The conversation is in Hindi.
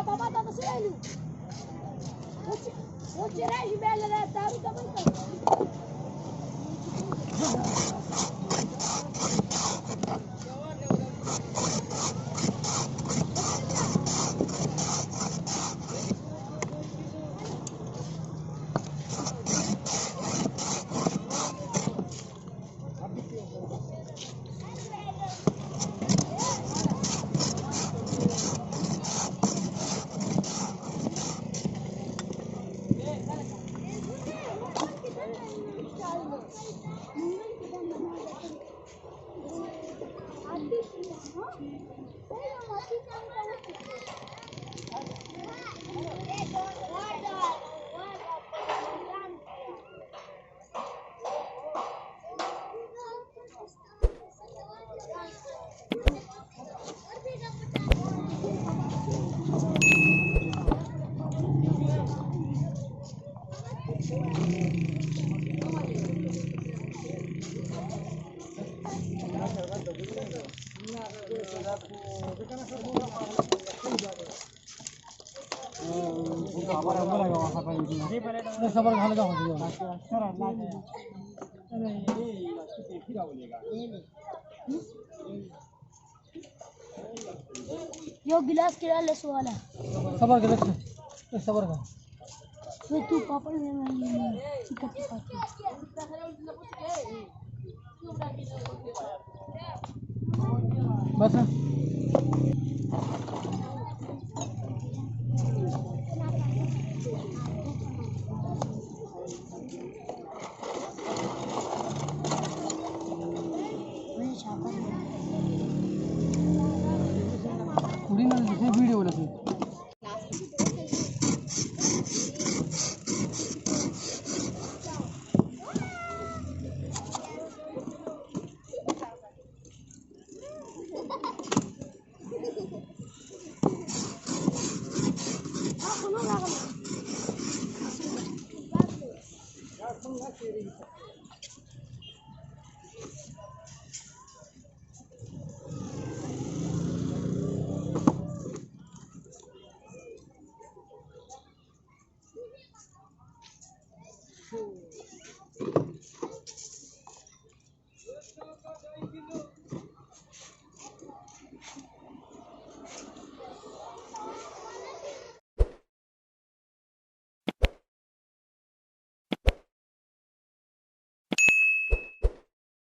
minha mamãe tá no joelho. Vou tirar as velhas dessa água e tá brincando. यो गिलास किरा ले वाला सबर के रख सबर का फिर तू पापड़ में चिकट पाती बस कुड़ी में दूसरी वीडियो बोला थी